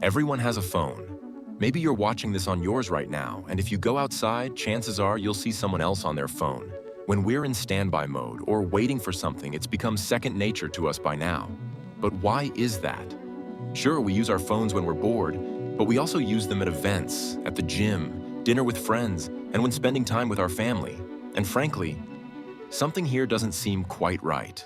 Everyone has a phone. Maybe you're watching this on yours right now, and if you go outside, chances are you'll see someone else on their phone. When we're in standby mode or waiting for something, it's become second nature to us by now. But why is that? Sure, we use our phones when we're bored, but we also use them at events, at the gym, dinner with friends, and when spending time with our family. And frankly, something here doesn't seem quite right.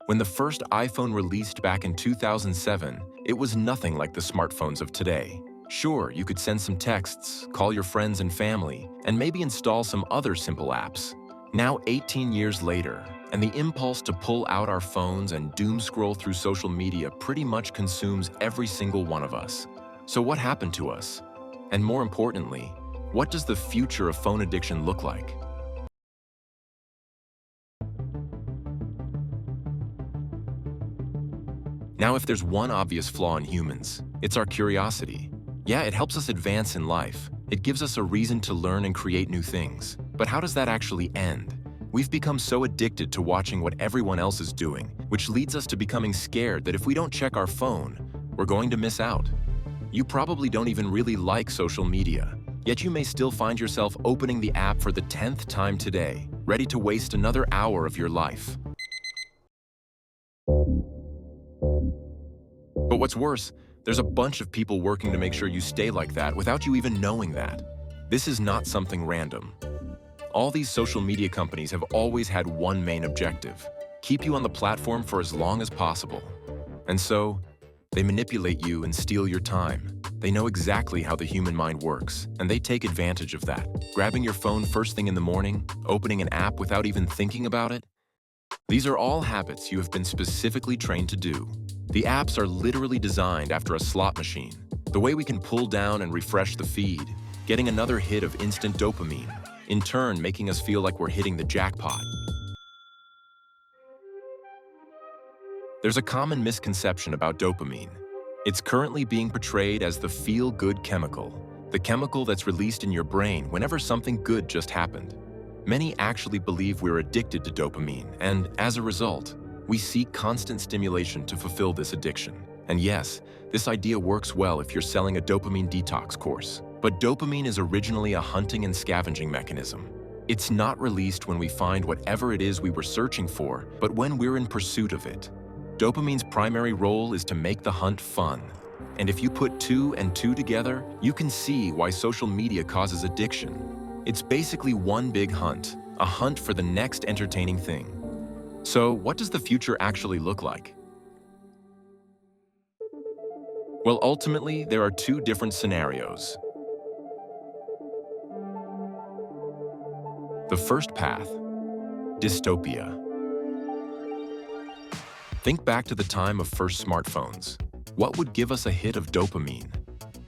When the first iPhone released back in 2007, it was nothing like the smartphones of today. Sure, you could send some texts, call your friends and family, and maybe install some other simple apps. Now 18 years later, and the impulse to pull out our phones and doom scroll through social media pretty much consumes every single one of us. So what happened to us? And more importantly, what does the future of phone addiction look like? Now, if there's one obvious flaw in humans, it's our curiosity. Yeah, it helps us advance in life. It gives us a reason to learn and create new things. But how does that actually end? We've become so addicted to watching what everyone else is doing, which leads us to becoming scared that if we don't check our phone, we're going to miss out. You probably don't even really like social media, yet you may still find yourself opening the app for the 10th time today, ready to waste another hour of your life. But what's worse, there's a bunch of people working to make sure you stay like that without you even knowing that. This is not something random. All these social media companies have always had one main objective: keep you on the platform for as long as possible. And so, they manipulate you and steal your time. They know exactly how the human mind works, and they take advantage of that. Grabbing your phone first thing in the morning, opening an app without even thinking about it. These are all habits you have been specifically trained to do. The apps are literally designed after a slot machine. The way we can pull down and refresh the feed, getting another hit of instant dopamine, in turn making us feel like we're hitting the jackpot. There's a common misconception about dopamine. It's currently being portrayed as the feel-good chemical, the chemical that's released in your brain whenever something good just happened. Many actually believe we're addicted to dopamine, and as a result, we seek constant stimulation to fulfill this addiction. And yes, this idea works well if you're selling a dopamine detox course. But dopamine is originally a hunting and scavenging mechanism. It's not released when we find whatever it is we were searching for, but when we're in pursuit of it. Dopamine's primary role is to make the hunt fun. And if you put 2 and 2 together, you can see why social media causes addiction. It's basically one big hunt, a hunt for the next entertaining thing. So, what does the future actually look like? Well, ultimately, there are 2 different scenarios. The first path, dystopia. Think back to the time of first smartphones. What would give us a hit of dopamine?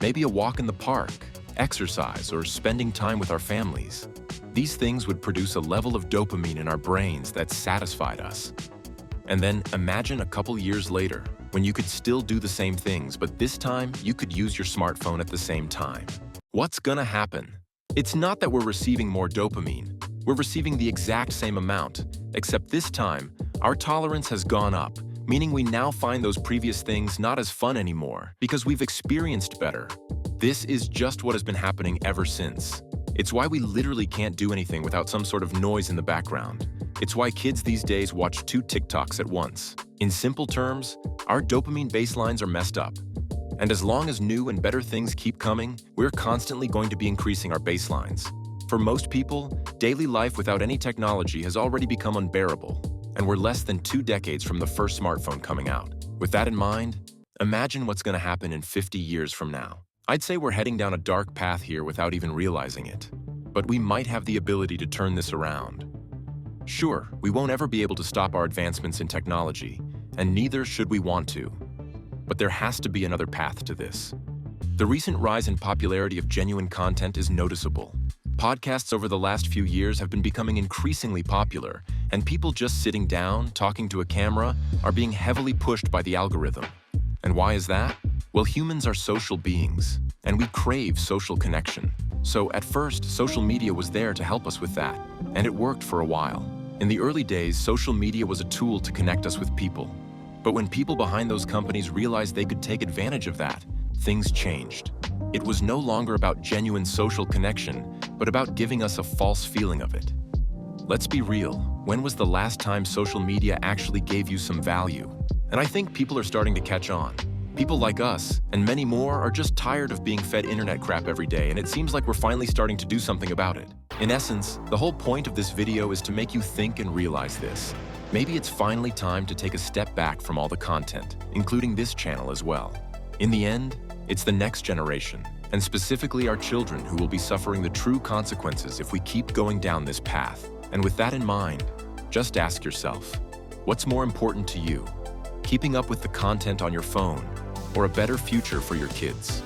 Maybe a walk in the park, exercise, or spending time with our families. These things would produce a level of dopamine in our brains that satisfied us. And then imagine a couple years later, when you could still do the same things, but this time you could use your smartphone at the same time. What's gonna happen? It's not that we're receiving more dopamine. We're receiving the exact same amount, except this time, our tolerance has gone up, meaning we now find those previous things not as fun anymore because we've experienced better. This is just what has been happening ever since. It's why we literally can't do anything without some sort of noise in the background. It's why kids these days watch 2 TikToks at once. In simple terms, our dopamine baselines are messed up. And as long as new and better things keep coming, we're constantly going to be increasing our baselines. For most people, daily life without any technology has already become unbearable, and we're less than 2 decades from the first smartphone coming out. With that in mind, imagine what's going to happen in 50 years from now. I'd say we're heading down a dark path here without even realizing it. But we might have the ability to turn this around. Sure, we won't ever be able to stop our advancements in technology, and neither should we want to. But there has to be another path to this. The recent rise in popularity of genuine content is noticeable. Podcasts over the last few years have been becoming increasingly popular, and people just sitting down, talking to a camera, are being heavily pushed by the algorithm. And why is that? Well, humans are social beings, and we crave social connection. So at first, social media was there to help us with that, and it worked for a while. In the early days, social media was a tool to connect us with people. But when people behind those companies realized they could take advantage of that, things changed. It was no longer about genuine social connection, but about giving us a false feeling of it. Let's be real, when was the last time social media actually gave you some value? And I think people are starting to catch on. People like us, and many more, are just tired of being fed internet crap every day, and it seems like we're finally starting to do something about it. In essence, the whole point of this video is to make you think and realize this. Maybe it's finally time to take a step back from all the content, including this channel as well. In the end, it's the next generation, and specifically our children, who will be suffering the true consequences if we keep going down this path. And with that in mind, just ask yourself, what's more important to you? Keeping up with the content on your phone, or a better future for your kids?